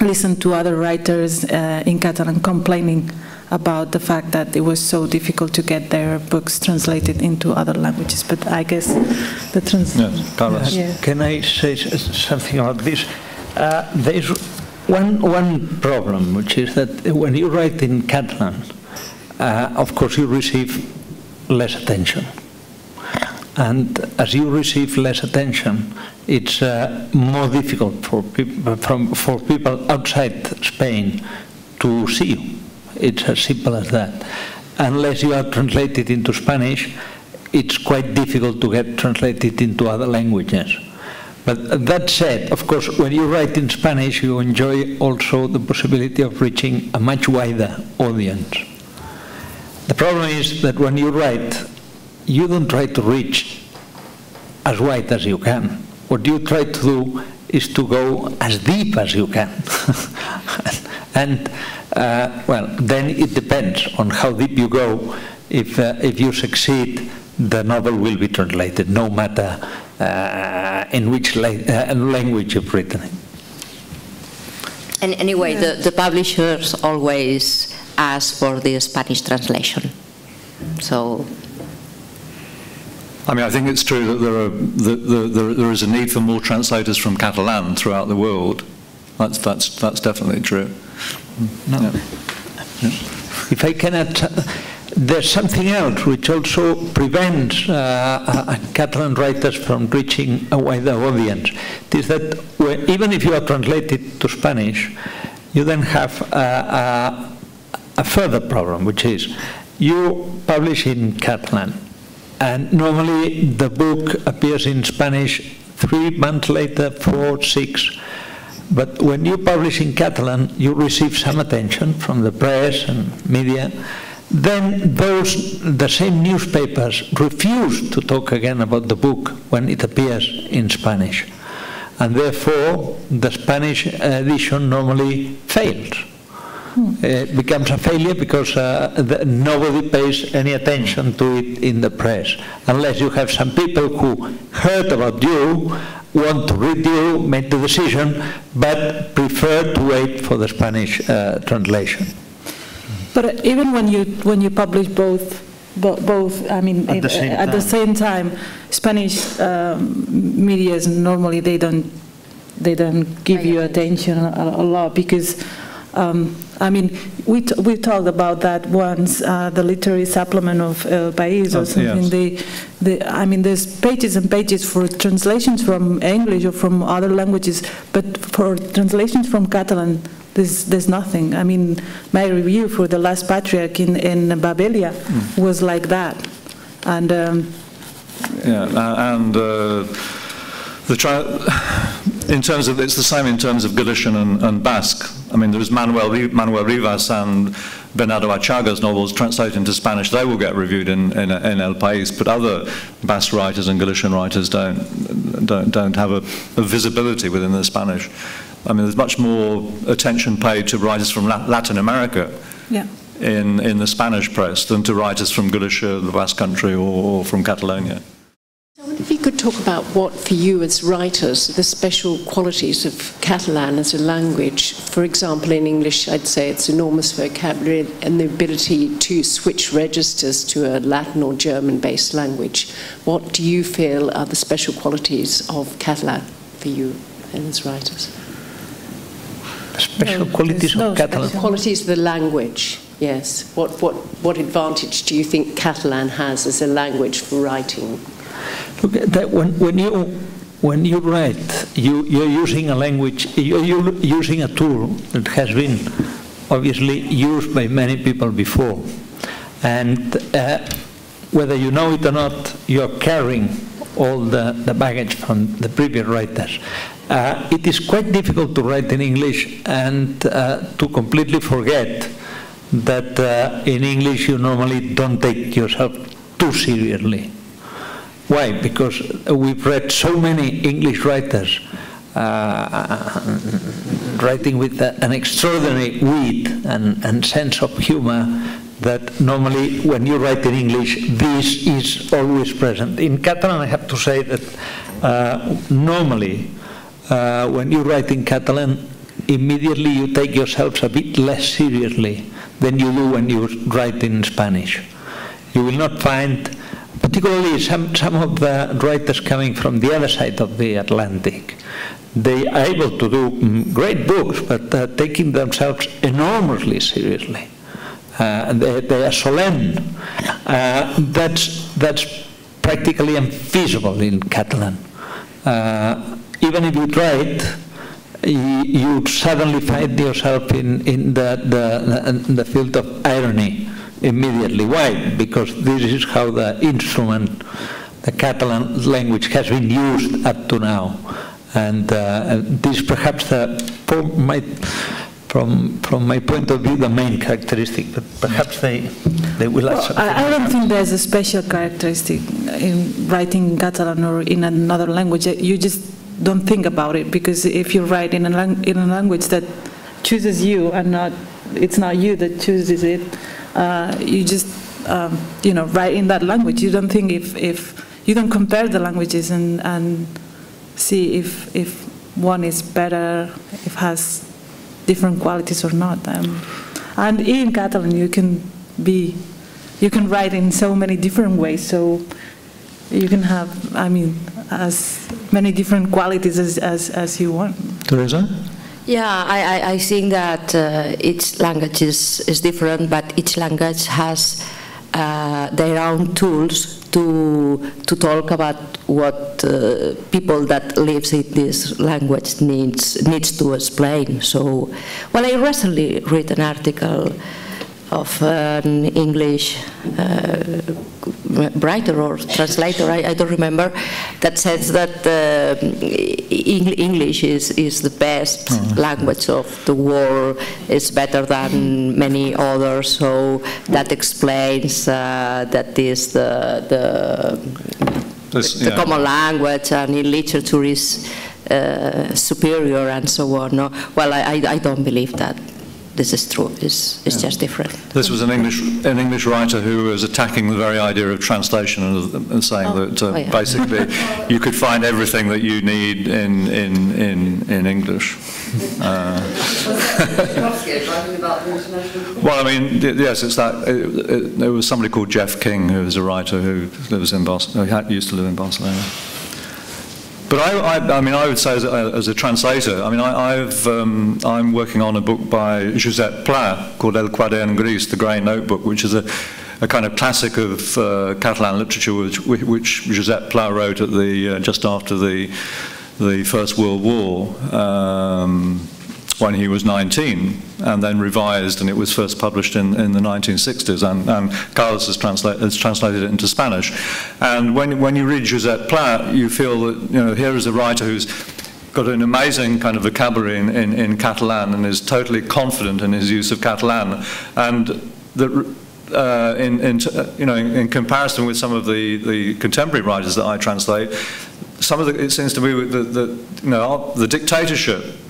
listen to other writers in Catalan complaining about the fact that it was so difficult to get their books translated into other languages. But I guess the Can I say something about this? There is one problem, which is that when you write in Catalan, of course you receive less attention. And as you receive less attention, it's more difficult for people outside Spain to see you. It's as simple as that. Unless you are translated into Spanish, it's quite difficult to get translated into other languages. But that said, of course, when you write in Spanish, you enjoy also the possibility of reaching a much wider audience. The problem is that when you write, you don't try to reach as wide as you can. What you try to do is to go as deep as you can. And, well, then it depends on how deep you go. If you succeed, the novel will be translated, no matter in which language you've written it. And anyway, the publishers always ask for the Spanish translation. So, I mean, I think it's true that there is a need for more translators from Catalan throughout the world. That's definitely true. No. Yeah. If I can add, there's something else which also prevents Catalan writers from reaching a wider audience. It is that even if you are translated to Spanish, you then have a further problem, which is you publish in Catalan, and normally the book appears in Spanish 3 months later, 4, 6. But when you publish in Catalan, you receive some attention from the press and media. Then the same newspapers refuse to talk again about the book when it appears in Spanish. And therefore, the Spanish edition normally fails. It becomes a failure because nobody pays any attention to it in the press, unless you have some people who heard about you, want to read you, make the decision, but prefer to wait for the Spanish translation. But even when you publish both, I mean, at the same time, Spanish medias normally they don't give you attention a lot, because I mean, we talked about that once, the literary supplement of El País or something. Yes. I mean, there's pages and pages for translations from English or from other languages, but for translations from Catalan, there's nothing. I mean, my review for the Last Patriarch in Babelia was like that, and in terms of, it's the same in terms of Galician and Basque. I mean, there's Manuel Rivas and Bernardo Achaga's novels translated into Spanish. They will get reviewed in El País, but other Basque writers and Galician writers don't have a visibility within the Spanish. I mean, there's much more attention paid to writers from Latin America in the Spanish press than to writers from Galicia, the Basque Country, or from Catalonia. I wonder if you could talk about what, for you as writers, the special qualities of Catalan as a language. For example, in English, I'd say it's enormous vocabulary and the ability to switch registers to a Latin or German-based language. What do you feel are the special qualities of Catalan for you as writers? Special qualities of Catalan? Qualities of the language, yes. What advantage do you think Catalan has as a language for writing? Look, that when you write, you're using a language, you're using a tool that has been obviously used by many people before. And whether you know it or not, you're carrying all the baggage from the previous writers. It is quite difficult to write in English and to completely forget that in English you normally don't take yourself too seriously. Why? Because we've read so many English writers writing with an extraordinary wit and sense of humor, that normally when you write in English, this is always present. In Catalan, I have to say that normally when you write in Catalan, immediately you take yourselves a bit less seriously than you do when you write in Spanish. You will not find, particularly some of the writers coming from the other side of the Atlantic, they are able to do great books, but taking themselves enormously seriously. They are solemn. That's practically unfeasible in Catalan. Even if you try it, you suddenly find yourself in the field of irony immediately. Why? Because this is how the instrument, the Catalan language, has been used up to now. And this perhaps from my point of view, the main characteristic, but perhaps they will add something. I don't think there's a special characteristic in writing in Catalan or in another language. You just don't think about it, because if you write in a language that chooses you and it's not you that chooses it, you just write in that language. You don't think if you don't compare the languages and see if one is better, if has different qualities or not. And in Catalan you can write in so many different ways, so you can have, as many different qualities as you want. Teresa? Yeah, I think that each language is different, but each language has their own tools to talk about what people that lives in this language needs to explain. So, well, I recently read an article of an English writer or translator, I don't remember, that says that English is the best language of the world. It's better than many others, so that explains that is the common language, and in literature is superior and so on. No? Well, I don't believe that. This is true. It's just different. This was an English writer who was attacking the very idea of translation and saying that basically you could find everything that you need in English. Well, I mean, yes, it's that. There was somebody called Jeff King who was a writer who lives in Barcelona. He used to live in Barcelona. But I would say as a translator, I'm working on a book by Josep Pla called El Quadern Gris, the Grey Notebook, which is a kind of classic of Catalan literature, which Josep Pla wrote at just after the First World War, when he was 19, and then revised, and it was first published in the 1960s, and Carlos has translated it into Spanish. And when you read Josep Pla, you feel that here is a writer who's got an amazing kind of vocabulary in Catalan and is totally confident in his use of Catalan, and that in comparison with some of the contemporary writers that I translate, it seems to me that the dictatorship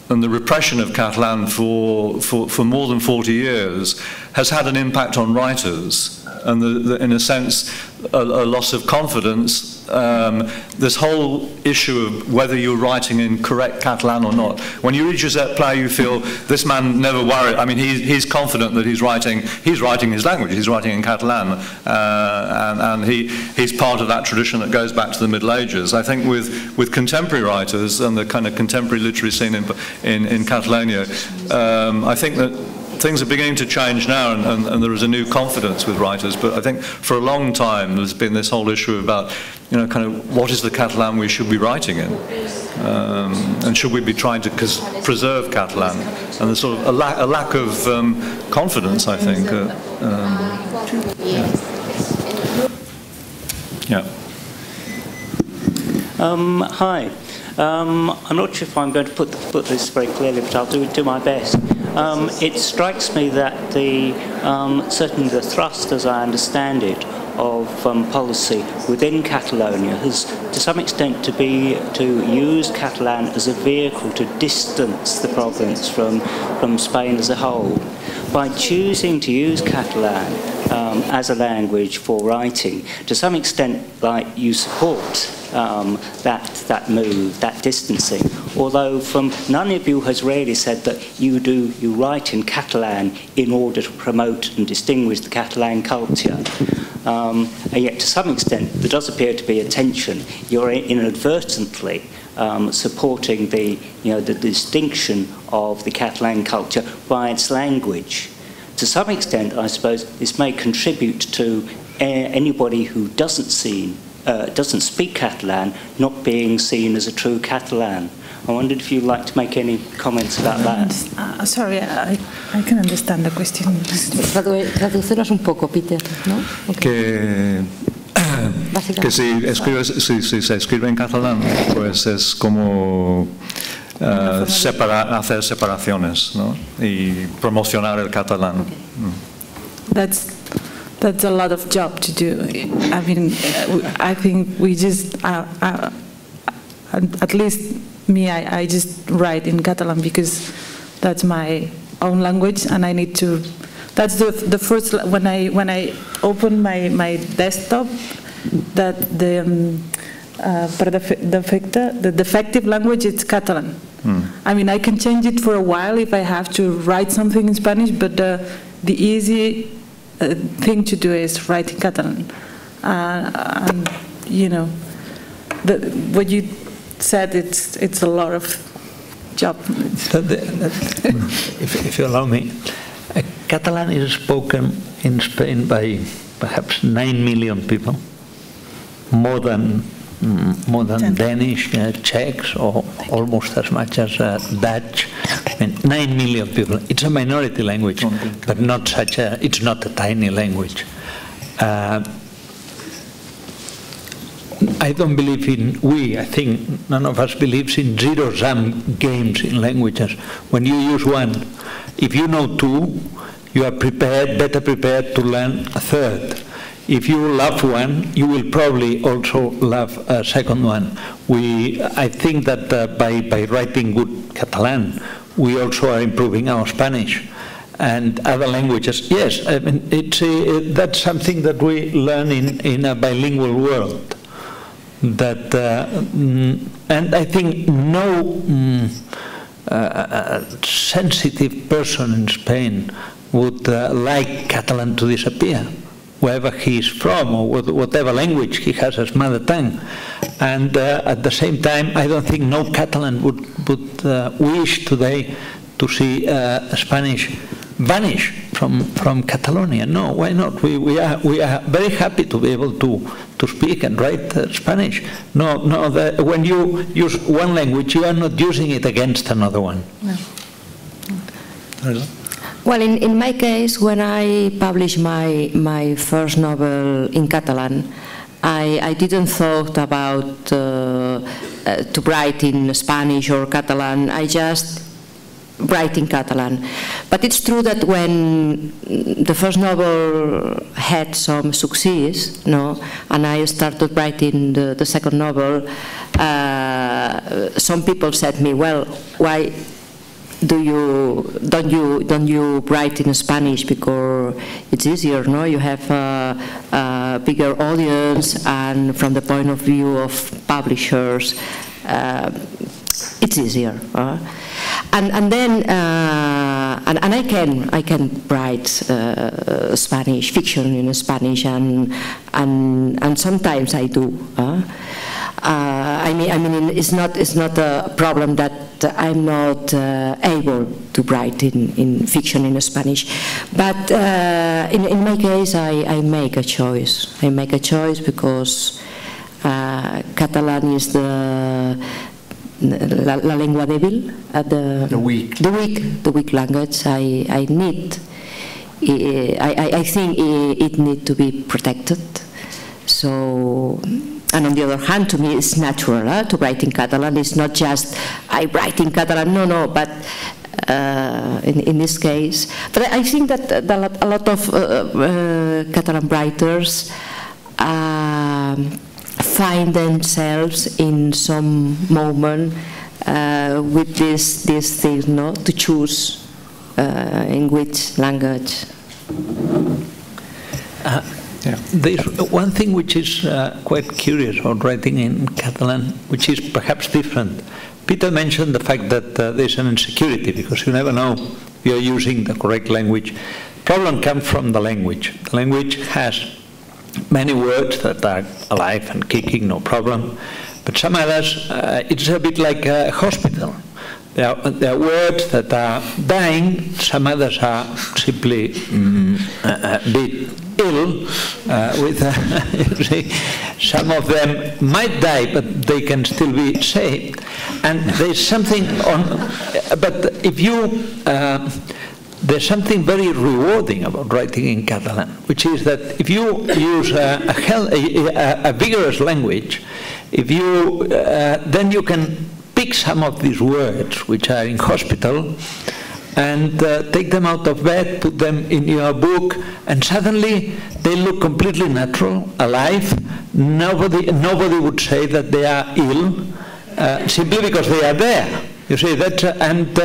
and the repression of Catalan for more than 40 years has had an impact on writers, and in a sense a loss of confidence. This whole issue of whether you're writing in correct Catalan or not. When you read Josep Pla, you feel this man never worried. I mean, he's confident that he's writing his language. He's writing in Catalan, and he's part of that tradition that goes back to the Middle Ages. I think with contemporary writers and the kind of contemporary literary scene in Catalonia, I think that things are beginning to change now, and there is a new confidence with writers. But I think for a long time there's been this whole issue about, kind of what is the Catalan we should be writing in, and should we be trying to preserve Catalan? And there's sort of a lack of confidence, I think. Hi. I'm not sure if I'm going to put this very clearly, but I'll do my best. It strikes me that certainly the thrust, as I understand it, of policy within Catalonia has, to some extent, to use Catalan as a vehicle to distance the province from Spain as a whole. By choosing to use Catalan as a language for writing, to some extent, like, you support that move, that distancing. Although none of you has really said that you write in Catalan in order to promote and distinguish the Catalan culture. And yet, to some extent, there does appear to be a tension. You're inadvertently supporting the distinction of the Catalan culture by its language. To some extent, I suppose, this may contribute to anybody who doesn't speak Catalan not being seen as a true Catalan. I wondered if you'd like to make any comments about that. Sorry, I can understand the question. Traduceros un poco, Peter, ¿no? Okay. Que si se escribe en catalán, pues es como hacer separaciones, ¿no? Y promocionar el catalán. That's a lot of job to do. I mean, I think we just, at least me, I just write in Catalan because that's my own language, and I need to. That's the first when I open my desktop, that the defective language is Catalan. I mean, I can change it for a while if I have to write something in Spanish, but the easy thing to do is write in Catalan. And you know, what you said, it's a lot of job. If you allow me, Catalan is spoken in Spain by perhaps 9 million people, more than Danish, Czechs, or almost as much as Dutch. I mean, 9 million people. It's a minority language, but not such a. It's not a tiny language. I don't believe in I think none of us believes in zero-sum games in languages. When you use one, if you know two, you are better prepared to learn a third. If you love one, you will probably also love a second one. I think that by writing good Catalan, we also are improving our Spanish and other languages. Yes, I mean, that's something that we learn in a bilingual world. And I think no sensitive person in Spain would like Catalan to disappear, wherever he is from, or whatever language he has as mother tongue. And at the same time, I don't think no Catalan would wish today to see Spanish vanish from Catalonia. No, why not? We are very happy to be able to speak and write Spanish. No, when you use one language, you are not using it against another one. No. Well, in my case, when I published my first novel in Catalan, I didn't thought about to write in Spanish or Catalan. I just write in Catalan. But it's true that when the first novel had some success, and I started writing the second novel, some people said me, well, why don't you write in Spanish, because it's easier, no? You have a bigger audience, and from the point of view of publishers, it's easier. And then I can write Spanish fiction in Spanish, and sometimes I do. I mean, it's not a problem that I'm not able to write in fiction in Spanish, but in my case, I make a choice. I make a choice because Catalan is la lengua débil, the weak language. I think it needs to be protected. So and on the other hand, to me, it's natural to write in Catalan. It's not just I write in Catalan, no, but in this case. But I think that a lot of Catalan writers find themselves in some moment with this thing, no, to choose in which language. There's one thing which is quite curious about writing in Catalan, which is perhaps different. Peter mentioned the fact that there's an insecurity because you never know you're using the correct language. Problem comes from the language. The language has many words that are alive and kicking, no problem. But some others, it's a bit like a hospital. There are words that are dying, some others are simply a bit ill. You see, some of them might die, but they can still be saved. And there's something on, but if you, there's something very rewarding about writing in Catalan, which is that if you use a vigorous language, if you, then you can pick some of these words which are in hospital and take them out of bed, put them in your book, and suddenly they look completely natural, alive. Nobody would say that they are ill, simply because they are there. You see that, and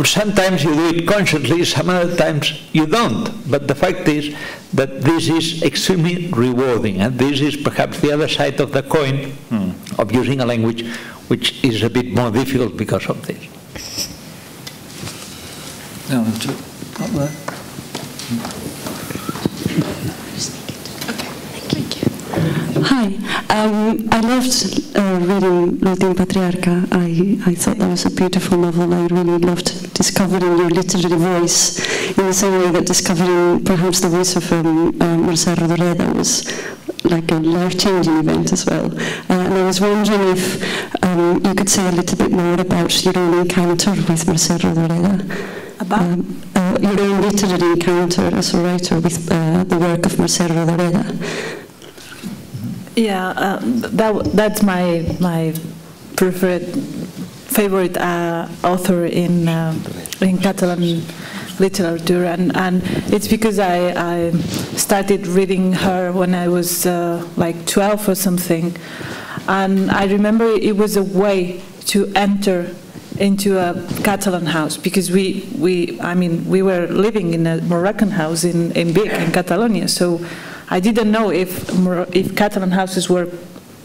sometimes you do it consciously, some other times you don't. But the fact is that this is extremely rewarding, and this is perhaps the other side of the coin of using a language which is a bit more difficult because of this. Yeah, up there. Hi, I loved reading Last Patriarch. I thought that was a beautiful novel. I really loved discovering your literary voice in the same way that discovering perhaps the voice of Mercè Rodoreda was like a life-changing event as well. And I was wondering if you could say a little bit more about your own encounter with Mercè Rodoreda. About? Your own literary encounter as a writer with the work of Mercè Rodoreda. Yeah, that's my favorite author in Catalan literature, and it's because I started reading her when I was like 12 or something, and I remember it was a way to enter into a Catalan house, because we were living in a Moroccan house in Vic, in Catalonia, so I didn't know if Catalan houses were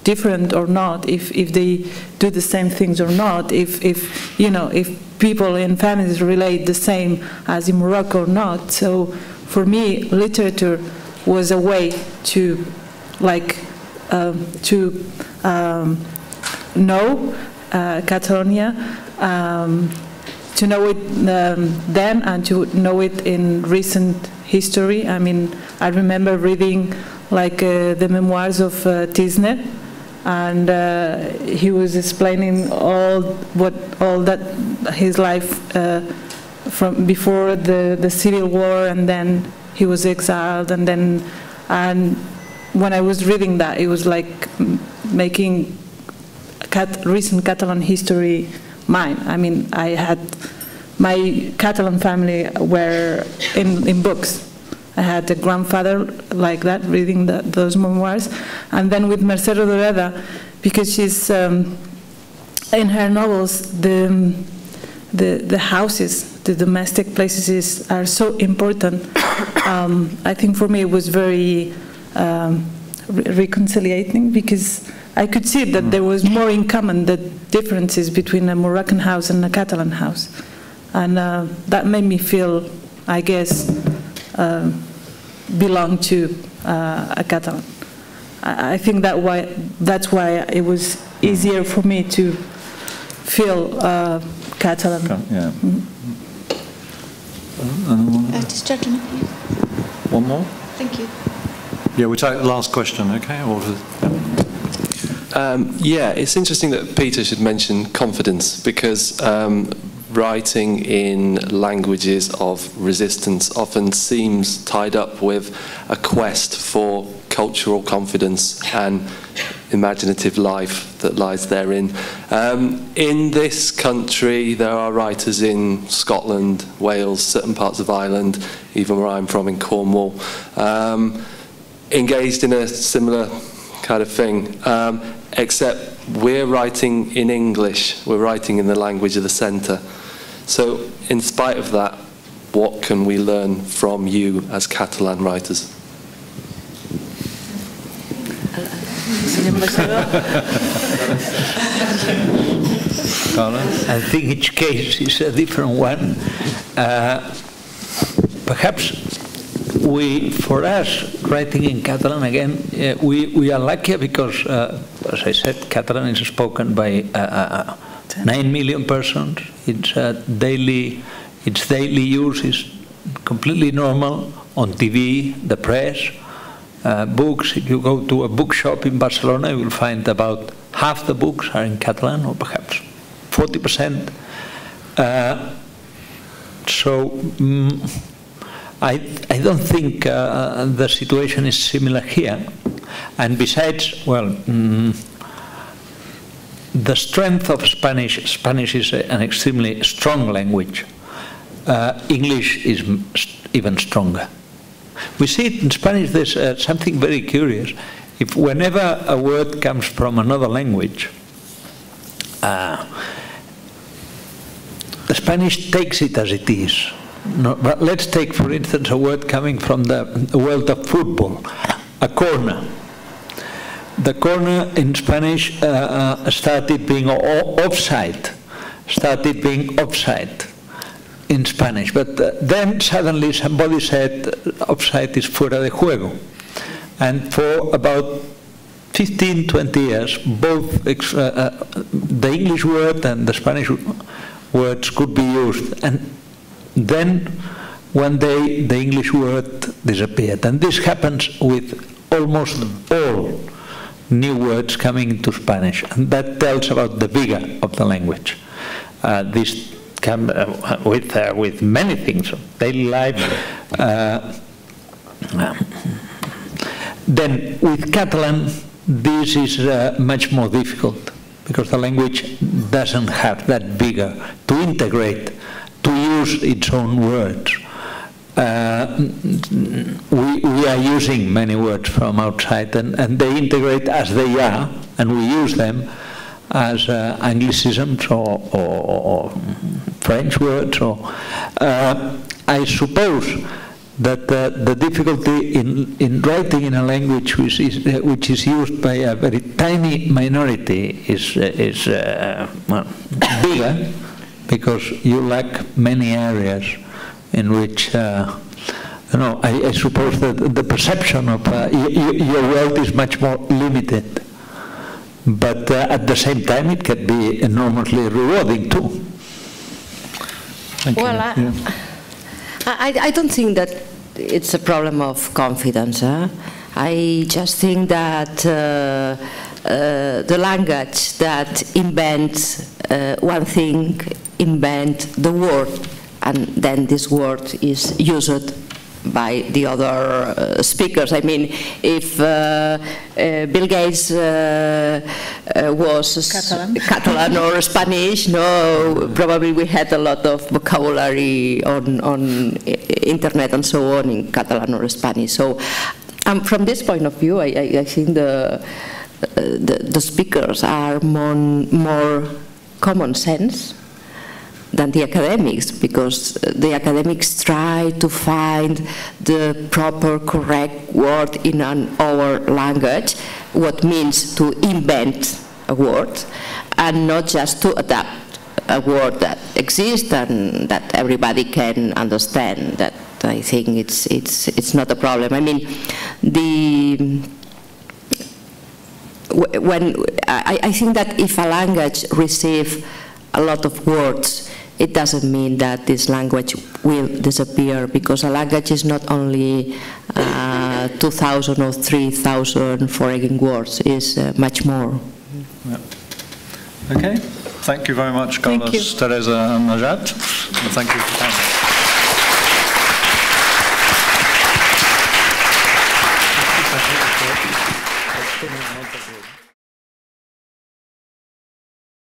different or not, if they do the same things or not, if people in families relate the same as in Morocco or not. So for me, literature was a way to know Catalonia, to know it then and to know it in recent history. I mean, I remember reading like the memoirs of Tisner, and he was explaining all that his life from before the Civil War, and then he was exiled, and when I was reading that, it was like making recent Catalan history mine. I mean, I had my Catalan family were in books. I had a grandfather like that reading those memoirs, and then with Mercè Rodoreda, because she's in her novels, the houses, the domestic places are so important. I think for me it was very reconciliating, because I could see that there was more in common, the differences between a Moroccan house and a Catalan house. And that made me feel, I guess, belong to a Catalan. I think that's why it was easier for me to feel Catalan. Yeah. This gentleman here. One more? Thank you. Yeah, we'll take the last question, okay? Yeah, it's interesting that Peter should mention confidence, because writing in languages of resistance often seems tied up with a quest for cultural confidence and imaginative life that lies therein. In this country, there are writers in Scotland, Wales, certain parts of Ireland, even where I'm from in Cornwall, engaged in a similar kind of thing, except we're writing in English, we're writing in the language of the centre. So in spite of that, what can we learn from you as Catalan writers? I think each case is a different one. Perhaps for us, writing in Catalan again, we are lucky because, as I said, Catalan is spoken by 9 million persons. Its daily use is completely normal on TV, the press, books. If you go to a bookshop in Barcelona, you will find about half the books are in Catalan, or perhaps 40%. I don't think the situation is similar here. And besides, well, the strength of Spanish is an extremely strong language. English is even stronger. We see it in Spanish, there's something very curious. If whenever a word comes from another language, the Spanish takes it as it is. No, but let's take, for instance, a word coming from the world of football, a corner. The corner in Spanish started being offside in Spanish, but then suddenly somebody said offside is fuera de juego. And for about 15, 20 years, both the English word and the Spanish words could be used. And then one day the English word disappeared. And this happens with almost all new words coming into Spanish. And that tells about the vigor of the language. This comes with many things, daily life. Then with Catalan, this is much more difficult because the language doesn't have that vigor to integrate, to use its own words. We are using many words from outside, and they integrate as they are, and we use them as Anglicisms or French words. I suppose that the difficulty in writing in a language which is used by a very tiny minority is bigger, because you lack many areas in which I suppose that the perception of your world is much more limited, but at the same time it can be enormously rewarding too. Thank you. I don't think that it's a problem of confidence. I just think that the language that invents one thing, invent the word, and then this word is used by the other speakers. I mean, if Bill Gates was Catalan or Spanish, no, probably we had a lot of vocabulary on internet and so on in Catalan or Spanish. So from this point of view, I think the speakers are more common sense than the academics, because the academics try to find the proper, correct word in our language, what means to invent a word, and not just to adapt a word that exists and that everybody can understand. That I think it's not a problem. I mean, I think that if a language receives a lot of words, it doesn't mean that this language will disappear, because a language is not only 2,000 or 3,000 foreign words, it's much more. Yeah. Okay, thank you very much, Carlos, Teresa and Najat. And thank you for coming. tenia molta creu.